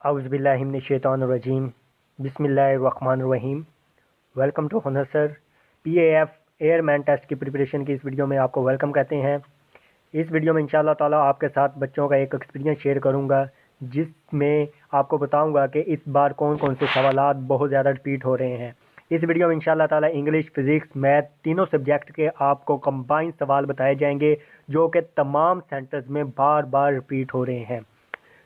औज़ुबिल्लाहिमिनश्शैतानिर्रजीम बिस्मिल्लाहिर्रहमानिर्रहीम। Welcome to हुनर sir. PAF airman test की प्रिपरेशन की इस वीडियो में आपको वेलकम कहते हैं। इस वीडियो में इंशाअल्लाह ताला आपके साथ बच्चों का एक एक्सपीरियंस शेयर करूंगा, जिसमें आपको बताऊंगा कि इस बार कौन कौन से सवालात बहुत ज़्यादा रिपीट हो रहे हैं। इस वीडियो में इंशाअल्लाह ताला इंग्लिश, फिज़िक्स, मैथ तीनों सब्जेक्ट के आपको कंबाइंड सवाल बताए जाएंगे, जो कि तमाम सेंटर्स में बार बार रिपीट हो रहे हैं।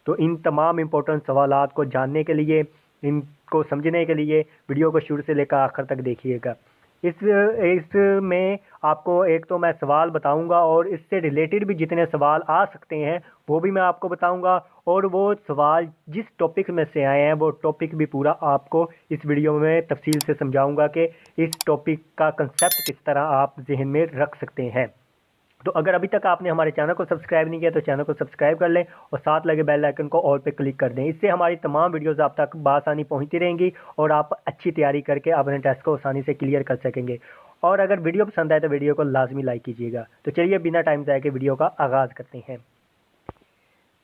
तो इन तमाम इम्पोर्टेंट सवालात को जानने के लिए, इनको समझने के लिए वीडियो को शुरू से लेकर आखिर तक देखिएगा। इसमें आपको एक तो मैं सवाल बताऊंगा और इससे रिलेटेड भी जितने सवाल आ सकते हैं वो भी मैं आपको बताऊंगा, और वो सवाल जिस टॉपिक में से आए हैं वो टॉपिक भी पूरा आपको इस वीडियो में तफसील से समझाऊंगा कि इस टॉपिक का कंसेप्ट किस तरह आप जहन में रख सकते हैं। तो अगर अभी तक आपने हमारे चैनल को सब्सक्राइब नहीं किया तो चैनल को सब्सक्राइब कर लें और साथ लगे बेल आइकन को ऑल पे क्लिक कर दें। इससे हमारी तमाम वीडियोस आप तक बआसानी पहुंचती रहेंगी और आप अच्छी तैयारी करके अपने टेस्ट को आसानी से क्लियर कर सकेंगे। और अगर वीडियो पसंद आए तो वीडियो को लाजमी लाइक कीजिएगा। तो चलिए बिना टाइम ज़ाया के वीडियो का आगाज़ करते हैं।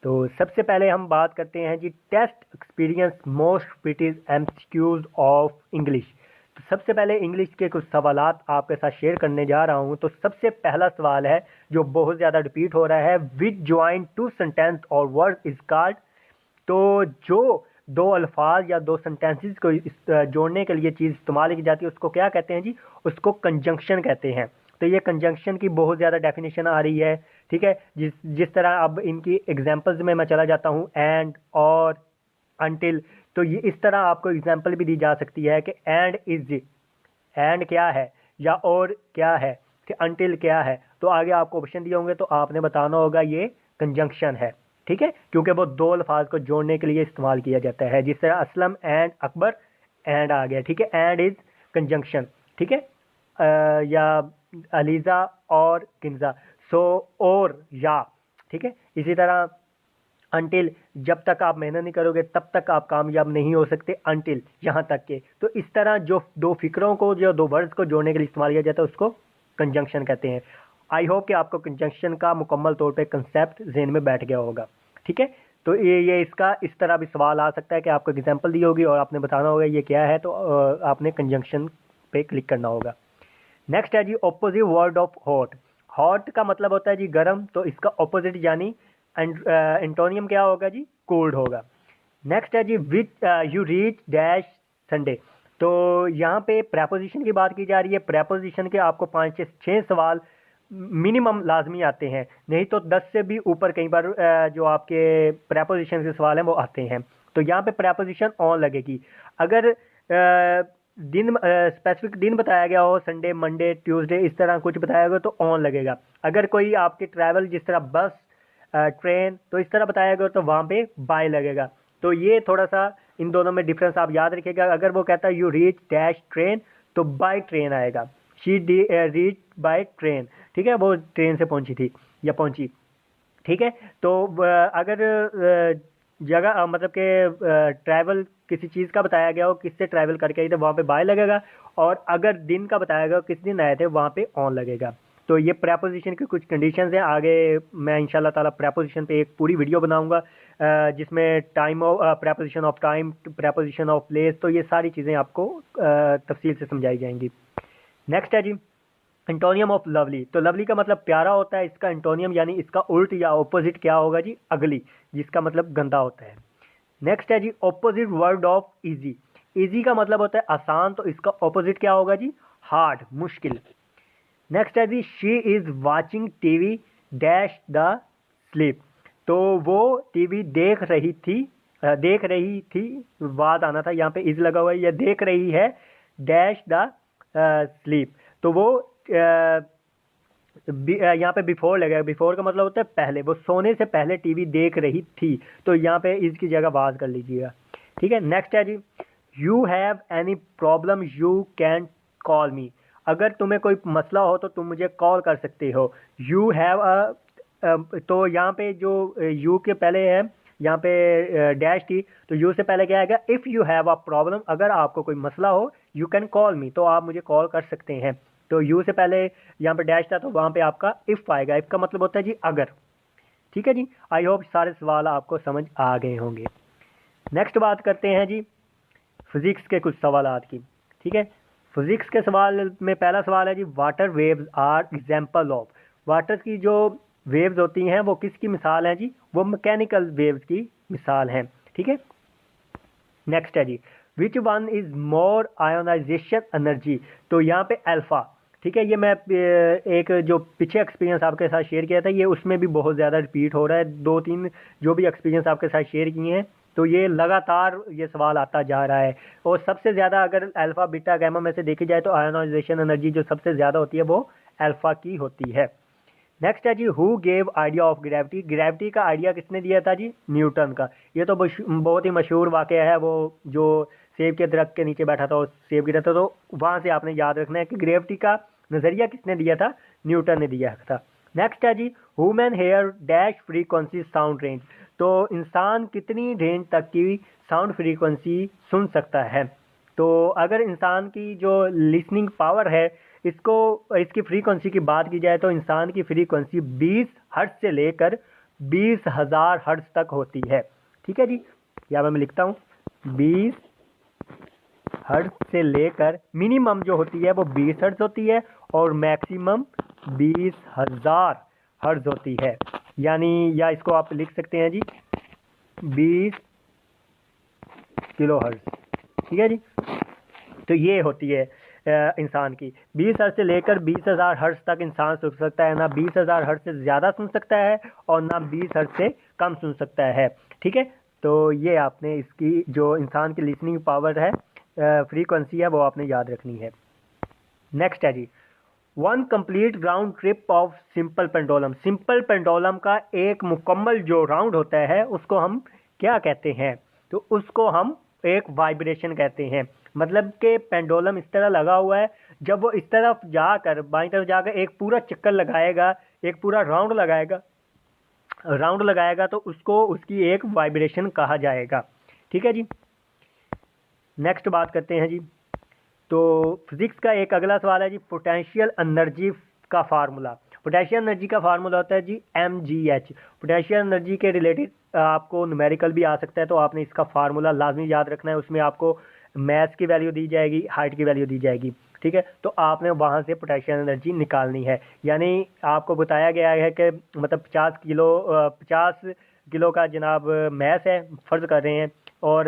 तो सबसे पहले हम बात करते हैं जी, test experience most repeated MCQs of English. तो सबसे पहले इंग्लिश के कुछ सवालात आपके साथ शेयर करने जा रहा हूं। तो सबसे पहला सवाल है जो बहुत ज़्यादा रिपीट हो रहा है, विच ज्वाइन टू सेंटेंस और वर्ड इज कॉल्ड। तो जो दो अल्फाज या दो सेंटेंसेस को जोड़ने के लिए चीज़ इस्तेमाल की जाती है उसको क्या कहते हैं जी? उसको कंजंक्शन कहते हैं। तो ये कंजंक्शन की बहुत ज़्यादा डेफिनेशन आ रही है, ठीक है। जिस जिस तरह अब इनकी एग्जांपल्स में मैं चला जाता हूँ, एंड, और, अनटिल। तो ये इस तरह आपको एग्जांपल भी दी जा सकती है कि एंड इज, एंड क्या है या और क्या है, कि अनटिल क्या है। तो आगे आपको ऑप्शन दिए होंगे तो आपने बताना होगा ये कंजंक्शन है, ठीक है, क्योंकि वो दो अल्फाज को जोड़ने के लिए इस्तेमाल किया जाता है। जिस तरह असलम एंड अकबर, एंड आ गया, ठीक है, एंड इज कंजंक्शन, ठीक है। या अलीज़ा और किन्जा, सो और या, ठीक है। इसी तरह अनटिल, जब तक आप मेहनत नहीं करोगे तब तक आप कामयाब नहीं हो सकते, अनटिल, यहाँ तक के। तो इस तरह जो दो फिक्रों को, जो दो वर्ड्स को जोड़ने के लिए इस्तेमाल किया जाता है उसको कंजंक्शन कहते हैं। आई होप कि आपको कंजंक्शन का मुकम्मल तौर पे कंसेप्ट ज़हन में बैठ गया होगा, ठीक है। तो ये इसका इस तरह भी सवाल आ सकता है कि आपको एग्जाम्पल दी होगी और आपने बताना होगा ये क्या है, तो आपने कंजंक्शन पे क्लिक करना होगा। नेक्स्ट है जी, opposite word of hot. Hot का मतलब होता है जी गर्म, तो इसका ऑपोजिट यानी एंटोनियम क्या होगा जी? कोल्ड होगा। नेक्स्ट है जी, which you reach dash Sunday. तो यहाँ पे प्रेपोजिशन की बात की जा रही है। प्रेपोजिशन के आपको 5 से 6 सवाल मिनिमम लाजमी आते हैं, नहीं तो 10 से भी ऊपर कई बार जो आपके प्रेपोजिशन के सवाल हैं वो आते हैं। तो यहाँ पे प्रेपोजिशन ऑन लगेगी। अगर दिन स्पेसिफिक दिन बताया गया हो, संडे, मंडे, ट्यूसडे, इस तरह कुछ बताया गया तो ऑन लगेगा। अगर कोई आपके ट्रैवल जिस तरह बस, ट्रेन, तो इस तरह बताया गया तो वहाँ पे बाय लगेगा। तो ये थोड़ा सा इन दोनों में डिफरेंस आप याद रखिएगा। अगर वो कहता है यू रीच डैश ट्रेन तो बाय ट्रेन आएगा। शी रीच बाय ट्रेन, ठीक है, वो ट्रेन से पहुंची थी या पहुंची, ठीक है। तो अगर जगह मतलब के ट्रैवल किसी चीज़ का बताया गया हो, किससे ट्रैवल करके आई, तो वहाँ पे बाय लगेगा। और अगर दिन का बताया गया हो, किस दिन आए थे, वहाँ पे ऑन लगेगा। तो ये प्रेपोजिशन की कुछ कंडीशंस हैं। आगे मैं इंशाल्लाह ताला प्रेपोजिशन पे एक पूरी वीडियो बनाऊंगा, जिसमें time of preposition of time, preposition of place, तो ये सारी चीज़ें आपको तफसील से समझाई जाएंगी। नेक्स्ट है जी, एंटोनियम ऑफ लवली। तो लवली का मतलब प्यारा होता है, इसका एंटोनियम यानी इसका उल्ट या ऑपोजिट क्या होगा जी? अगली, जिसका मतलब गंदा होता है। नेक्स्ट है जी, opposite word of easy. Easy का मतलब होता है आसान, तो इसका ऑपोजिट क्या होगा जी? हार्ड, मुश्किल। नेक्स्ट है जी, she is watching TV dash the sleep. तो वो टीवी देख रही थी, वाद आना था, यहाँ पे इज लगा हुआ है, या देख रही है डैश द स्लीप। तो वो यहाँ पे बिफोर लगेगा। बिफोर का मतलब होता है पहले, वो सोने से पहले टीवी देख रही थी, तो यहाँ पे इसकी जगह वाज कर लीजिएगा, ठीक है। नेक्स्ट है जी, you have any problem you can call me. अगर तुम्हें कोई मसला हो तो तुम मुझे कॉल कर सकते हो। यू हैव तो यहाँ पे जो यू के पहले है, यहाँ पे डैश थी, तो यू से पहले क्या आएगा? If you have a problem, अगर आपको कोई मसला हो, यू कैन कॉल मी, तो आप मुझे कॉल कर सकते हैं। तो यू से पहले यहाँ पे डैश था, तो वहाँ पे आपका इफ़ आएगा। इफ़ का मतलब होता है जी अगर, ठीक है जी। आई होप सारे सवाल आपको समझ आ गए होंगे। नेक्स्ट बात करते हैं जी फिजिक्स के कुछ सवालात की। ठीक है, फिजिक्स के सवाल में पहला सवाल है जी, water waves are example of. Water की जो वेव्स होती हैं वो किसकी मिसाल है जी, वो मैकेनिकल वेव्स की मिसाल हैं। ठीक है, नेक्स्ट है जी, which one is more ionization energy. तो यहाँ पे अल्फा। ठीक है, ये मैं एक जो पीछे एक्सपीरियंस आपके साथ शेयर किया था, ये उसमें भी बहुत ज़्यादा रिपीट हो रहा है। 2-3 जो भी एक्सपीरियंस आपके साथ शेयर किए हैं, तो ये लगातार ये सवाल आता जा रहा है। और सबसे ज़्यादा अगर अल्फा बीटा गैमा में से देखी जाए तो आयोनाइजेशन एनर्जी जो सबसे ज़्यादा होती है वो अल्फा की होती है। नेक्स्ट है जी, who gave idea of gravity. Gravity का आइडिया किसने दिया था जी, न्यूटन का। ये तो बहुत ही मशहूर वाकया है, वो जो सेब के दरख्त के नीचे बैठा था और सेब गिरा था, तो वहाँ से आपने याद रखना है कि ग्रेविटी का नज़रिया किसने दिया था, न्यूटन ने दिया था। नेक्स्ट है जी, human hair dash frequency sound range. तो इंसान कितनी रेंज तक की साउंड फ्रीक्वेंसी सुन सकता है। तो अगर इंसान की जो लिसनिंग पावर है, इसको इसकी फ्रीक्वेंसी की बात की जाए तो इंसान की फ्रीक्वेंसी 20 हर्ट्ज से लेकर 20,000 हर्ट्ज तक होती है। ठीक है जी, यहाँ मैं लिखता हूँ, 20 हर्ट्ज से लेकर मिनिमम जो होती है वो 20 हर्ट्ज होती है और मैक्सिमम 20,000 हर्ट्ज होती है। यानी या इसको आप लिख सकते हैं जी 20 किलो हर्ट्ज। ठीक है जी, तो ये होती है इंसान की 20 हर्ट्ज से लेकर 20,000 हर्ट्ज तक इंसान सुन सकता है। ना 20,000 हर्ट्ज से ज़्यादा सुन सकता है और ना 20 हर्ट्ज से कम सुन सकता है। ठीक है, तो ये आपने इसकी जो इंसान की लिसनिंग पावर है, फ्रीक्वेंसी है, वो आपने याद रखनी है। नेक्स्ट है जी, one complete round trip of simple pendulum. Simple pendulum का एक मुकम्मल जो राउंड होता है उसको हम क्या कहते हैं, तो उसको हम एक वाइब्रेशन कहते हैं। मतलब कि पेंडोलम इस तरह लगा हुआ है, जब वो इस तरफ जाकर बाईं तरफ जाकर एक पूरा चक्कर लगाएगा, एक पूरा राउंड लगाएगा तो उसको उसकी एक वाइब्रेशन कहा जाएगा। ठीक है जी, नेक्स्ट बात करते हैं जी, तो फिजिक्स का एक अगला सवाल है जी, पोटेंशियल एनर्जी का फार्मूला। पोटेंशियल एनर्जी का फार्मूला होता है जी mgh। पोटेंशियल एनर्जी के रिलेटेड आपको न्यूमेरिकल भी आ सकता है, तो आपने इसका फार्मूला लाजमी याद रखना है। उसमें आपको मैथ की वैल्यू दी जाएगी, हाइट की वैल्यू दी जाएगी। ठीक है, तो आपने वहाँ से पोटेंशियल एनर्जी निकालनी है। यानी आपको बताया गया है कि मतलब 50 किलो का जनाब मैथ है, फ़र्ज़ कर रहे हैं, और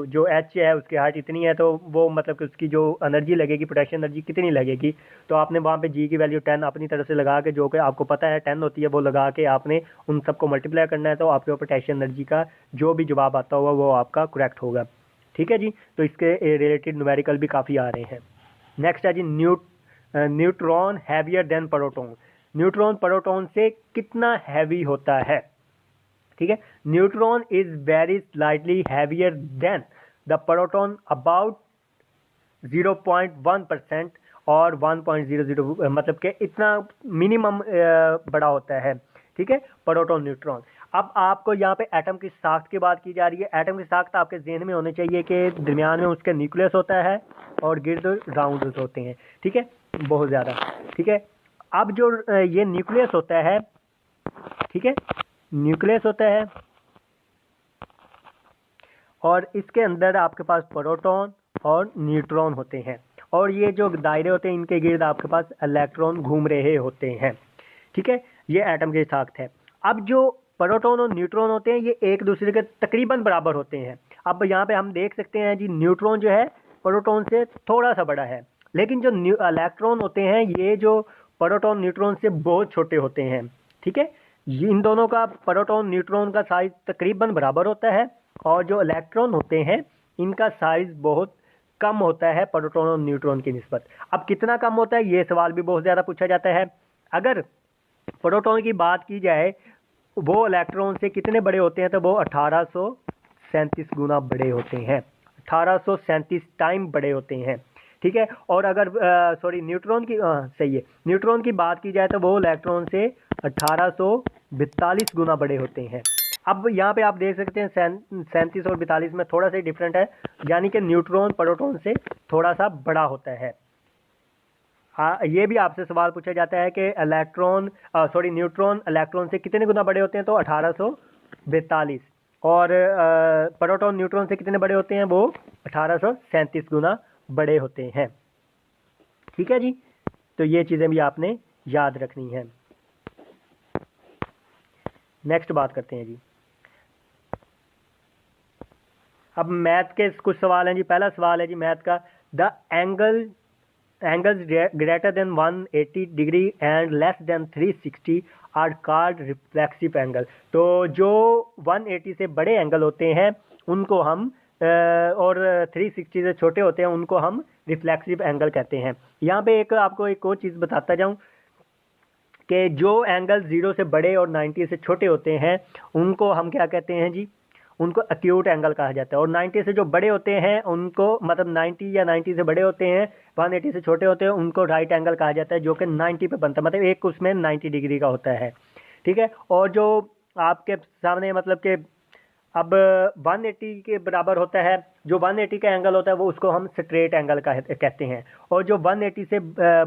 जो एच है उसकी हाइट इतनी है, तो वो मतलब कि उसकी जो एनर्जी लगेगी, पोटेंशियल एनर्जी कितनी लगेगी, तो आपने वहाँ पे जी की वैल्यू 10 अपनी तरफ से लगा के, जो कि आपको पता है 10 होती है, वो लगा के आपने उन सबको मल्टीप्लाई करना है, तो आपके पोटेंशियल एनर्जी का जो भी जवाब आता होगा वो आपका करेक्ट होगा। ठीक है जी, तो इसके रिलेटेड न्यूमेरिकल भी काफ़ी आ रहे हैं। नेक्स्ट है जी, neutron heavier than proton. Neutron proton से कितना हैवी होता है। ठीक है, neutron is very slightly heavier than the proton about 0.1% और 1.00, मतलब कि इतना मिनिमम बड़ा होता है। ठीक है, प्रोटॉन न्यूट्रॉन। अब आपको यहाँ पे एटम की साख्त की बात की जा रही है। एटम की साख्त आपके जहन में होनी चाहिए कि दरमियान में उसके न्यूक्लियस होता है और गिर्द राउंड होते हैं। ठीक है, बहुत ज़्यादा। ठीक है, अब जो ये न्यूक्लियस होता है, ठीक है, न्यूक्लियस होता है और इसके अंदर आपके पास प्रोटॉन और न्यूट्रॉन होते हैं, और ये जो दायरे होते हैं इनके गिर्द आपके पास इलेक्ट्रॉन घूम रहे होते हैं। ठीक है, ये एटम की साख्त है। अब जो प्रोटॉन और न्यूट्रॉन होते हैं ये एक दूसरे के तकरीबन बराबर होते हैं। अब यहाँ पे हम देख सकते हैं जी, न्यूट्रॉन जो है प्रोटॉन से थोड़ा सा बड़ा है, लेकिन जो इलेक्ट्रॉन होते हैं ये जो प्रोटॉन न्यूट्रॉन से बहुत छोटे होते हैं। ठीक है, इन दोनों का प्रोटॉन न्यूट्रॉन का साइज तकरीबन बराबर होता है, और जो इलेक्ट्रॉन होते हैं इनका साइज बहुत कम होता है प्रोटॉन और न्यूट्रॉन की निस्बत। अब कितना कम होता है ये सवाल भी बहुत ज़्यादा पूछा जाता है। अगर प्रोटॉन की बात की जाए वो इलेक्ट्रॉन से कितने बड़े होते हैं, तो वो 1837 गुना बड़े होते हैं, 1837 टाइम बड़े होते हैं। ठीक है, और अगर न्यूट्रॉन की सही है, न्यूट्रॉन की बात की जाए तो वो इलेक्ट्रॉन से 1842 गुना बड़े होते हैं। अब यहाँ पे आप देख सकते हैं 37 और 42 में थोड़ा सा डिफरेंट है, यानी कि न्यूट्रॉन प्रोटॉन से थोड़ा सा बड़ा होता है। हाँ, ये भी आपसे सवाल पूछा जाता है कि न्यूट्रॉन इलेक्ट्रॉन से कितने गुना बड़े होते हैं, तो 1842। और प्रोटॉन न्यूट्रॉन से कितने बड़े होते हैं? वो 1837 गुना बड़े होते हैं। ठीक है जी, तो ये चीज़ें भी आपने याद रखनी है। नेक्स्ट बात करते हैं जी, अब मैथ के कुछ सवाल हैं जी। पहला सवाल है जी मैथ का, the angles greater than 180 degree and less than 360 are called reflexive angle. तो जो 180 से बड़े एंगल होते हैं उनको हम और 360 से छोटे होते हैं उनको हम रिफ्लेक्सिव एंगल कहते हैं। यहाँ पे आपको एक और चीज़ बताता जाऊँ कि जो एंगल 0 से बड़े और 90 से छोटे होते हैं उनको हम क्या कहते हैं जी? उनको एक्यूट एंगल कहा जाता है। और 90 से जो बड़े होते हैं उनको, मतलब 90 या 90 से बड़े होते हैं, 180 से छोटे होते हैं, उनको राइट एंगल कहा जाता है, जो कि 90 पे बनता है, मतलब एक उसमें 90 डिग्री का होता है। ठीक है, और जो आपके सामने मतलब कि अब 180 के बराबर होता है, जो 180 का एंगल होता है वो उसको हम स्ट्रेट एंगल कहते हैं, और जो 180 से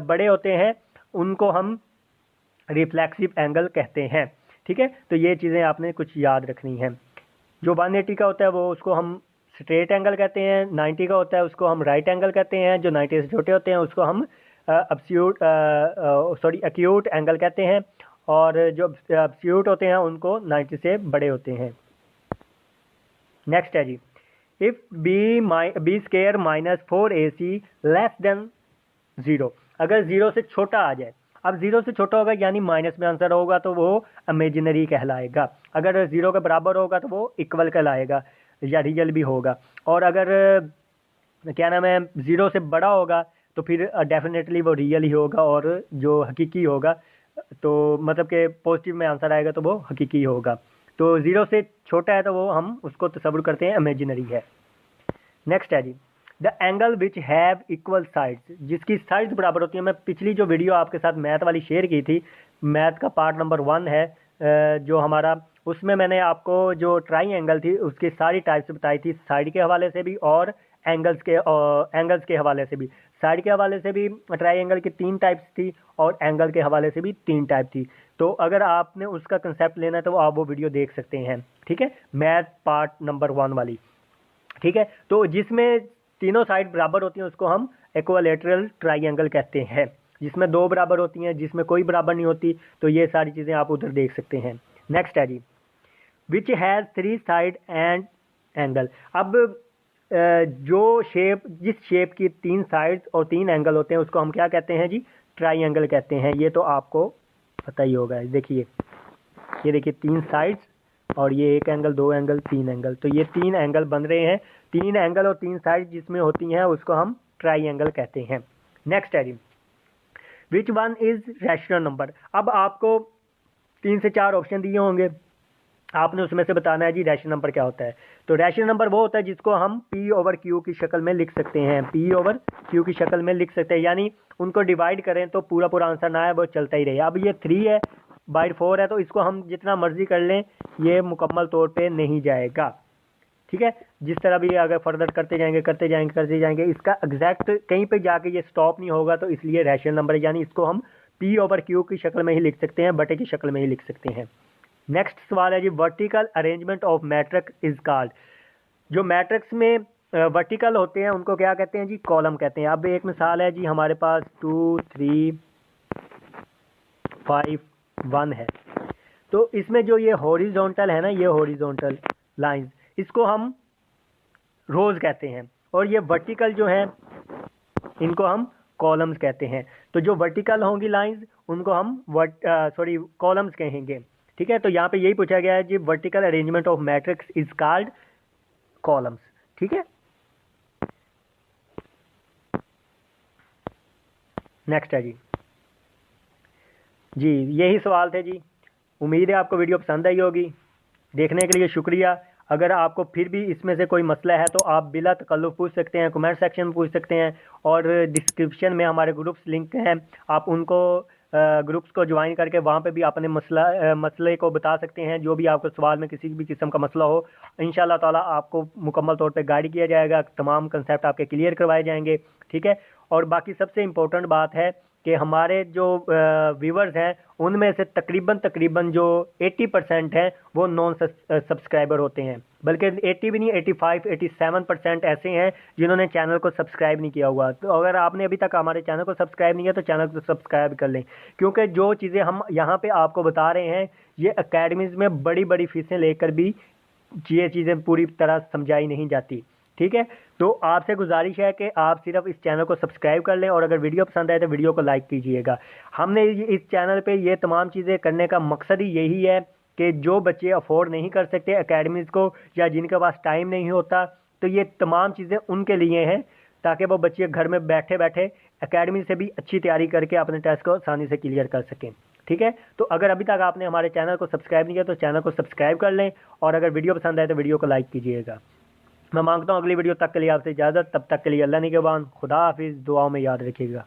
बड़े होते हैं उनको हम रिफ्लेक्सिव एंगल कहते हैं। ठीक है, तो ये चीज़ें आपने कुछ याद रखनी है। जो 180 का होता है वो उसको हम स्ट्रेट एंगल कहते हैं, 90 का होता है उसको हम राइट एंगल कहते हैं, जो 90 से छोटे होते हैं उसको हम एक्यूट एंगल कहते हैं, और जो एब्सोल्यूट होते हैं उनको 90 से बड़े होते हैं। नेक्स्ट है जी, if B square minus 4ac less than 0, अगर 0 से छोटा आ जाए, अब 0 से छोटा होगा यानी माइनस में आंसर होगा तो वो इमेजिनरी कहलाएगा, अगर 0 के बराबर होगा तो वो इक्वल कहलाएगा या रियल भी होगा, और अगर क्या नाम है 0 से बड़ा होगा तो फिर डेफिनेटली वो रियल ही होगा, और जो हकीकी होगा तो मतलब कि पॉजिटिव में आंसर आएगा तो वो हकीकी होगा। तो 0 से छोटा है तो वो हम उसको तसव्वुर करते हैं इमेजिनरी है। नेक्स्ट है जी, the angle which have equal sides, जिसकी साइड्स बराबर होती है। मैं पिछली जो वीडियो आपके साथ मैथ वाली शेयर की थी, मैथ का पार्ट नंबर 1 है जो हमारा, उसमें मैंने आपको जो ट्राई एंगल थी उसकी सारी टाइप्स बताई थी, साइड के हवाले से भी और एंगल्स के हवाले से भी। साइड के हवाले से भी ट्राई एंगल की 3 टाइप्स थी और एंगल के हवाले से भी 3 टाइप थी। तो अगर आपने उसका कंसेप्ट लेना है तो आप वो वीडियो देख सकते हैं। ठीक है, मैथ पार्ट नंबर 1 वाली। ठीक है, तो जिसमें तीनों साइड बराबर होती हैं उसको हम इक्विलैटरल ट्राइंगल कहते हैं, जिसमें 2 बराबर होती हैं, जिसमें कोई बराबर नहीं होती। तो ये सारी चीज़ें आप उधर देख सकते हैं। नेक्स्ट है जी, which has 3 side and angle. अब जो शेप, जिस शेप की 3 साइड्स और 3 एंगल होते हैं उसको हम क्या कहते हैं जी? ट्राइंगल कहते हैं। ये तो आपको पता ही होगा। देखिए, ये देखिए 3 साइड्स और ये 1 एंगल, 2 एंगल, 3 एंगल, तो ये 3 एंगल बन रहे हैं। 3 एंगल और 3 साइड जिसमें होती हैं उसको हम ट्राइंगल कहते हैं। नेक्स्ट है जी, which one is rational number. अब आपको 3 से 4 ऑप्शन दिए होंगे, आपने उसमें से बताना है जी रैशनल नंबर क्या होता है। तो रैशनल नंबर वो होता है जिसको हम P/Q की शक्ल में लिख सकते हैं, P/Q की शक्ल में लिख सकते हैं, यानी उनको डिवाइड करें तो पूरा पूरा आंसर ना आए, वो चलता ही रहे। अब ये 3 है बाय 4 है, तो इसको हम जितना मर्जी कर लें ये मुकम्मल तौर पे नहीं जाएगा। ठीक है, जिस तरह भी अगर फर्दर करते जाएंगे इसका एग्जैक्ट कहीं पे जाके ये स्टॉप नहीं होगा, तो इसलिए रैशनल नंबर, यानी इसको हम P/Q की शक्ल में ही लिख सकते हैं, बटे की शक्ल में ही लिख सकते हैं। नेक्स्ट सवाल है जी, vertical arrangement of matrix is called. जो मैट्रिक्स में वर्टिकल होते हैं उनको क्या कहते हैं जी? कॉलम कहते हैं। अब एक मिसाल है जी, हमारे पास 2 3 5 1 है, तो इसमें जो ये हॉरिजॉन्टल है ना, ये हॉरिजॉन्टल लाइंस, इसको हम रोज कहते हैं, और ये वर्टिकल जो है इनको हम कॉलम्स कहते हैं। तो जो वर्टिकल होंगी लाइंस उनको हम कॉलम्स कहेंगे। ठीक है, तो यहाँ पे यही पूछा गया है जी, vertical arrangement of matrix is called columns. ठीक है, नेक्स्ट है जी यही सवाल थे जी। उम्मीद है आपको वीडियो पसंद आई होगी। देखने के लिए शुक्रिया। अगर आपको फिर भी इसमें से कोई मसला है तो आप बिला तकल्लुफ़ पूछ सकते हैं, कमेंट सेक्शन में पूछ सकते हैं, और डिस्क्रिप्शन में हमारे ग्रुप्स लिंक हैं, आप उनको ग्रुप्स को ज्वाइन करके वहाँ पे भी अपने मसले को बता सकते हैं। जो भी आपको सवाल में किसी भी किस्म का मसला हो, इंशाल्लाह ताला आपको मुकम्मल तौर पे गाइड किया जाएगा, तमाम कंसेप्ट आपके क्लियर करवाए जाएंगे। ठीक है, और बाकी सबसे इम्पोर्टेंट बात है कि हमारे जो व्यूवर्स हैं उनमें से तकरीबन जो 80% हैं वो नॉन सब्सक्राइबर होते हैं, बल्कि 80 भी नहीं, 85 87% ऐसे हैं जिन्होंने चैनल को सब्सक्राइब नहीं किया हुआ। तो अगर आपने अभी तक हमारे चैनल को सब्सक्राइब नहीं किया तो चैनल को सब्सक्राइब कर लें, क्योंकि जो चीज़ें हम यहाँ पे आपको बता रहे हैं ये अकेडमीज़ में बड़ी बड़ी फीसें लेकर भी ये चीज़ें पूरी तरह समझाई नहीं जाती। ठीक है, तो आपसे गुजारिश है कि आप सिर्फ इस चैनल को सब्सक्राइब कर लें और अगर वीडियो पसंद आए तो वीडियो को लाइक कीजिएगा। हमने इस चैनल पे ये तमाम चीज़ें करने का मकसद ही यही है कि जो बच्चे अफोर्ड नहीं कर सकते अकेडमीज़ को या जिनके पास टाइम नहीं होता, तो ये तमाम चीज़ें उनके लिए हैं ताकि वो बच्चे घर में बैठे बैठे अकेडमी से भी अच्छी तैयारी करके अपने टेस्ट को आसानी से क्लियर कर सकें। ठीक है, तो अगर अभी तक आपने हमारे चैनल को सब्सक्राइब नहीं किया तो चैनल को सब्सक्राइब कर लें और अगर वीडियो पसंद आए तो वीडियो को लाइक कीजिएगा। मैं मांगता हूँ अगली वीडियो तक के लिए आपसे इजाज़त, तब तक के लिए अल्लाह निगहबान, खुदा हाफिज़, दुआओं में याद रखिएगा।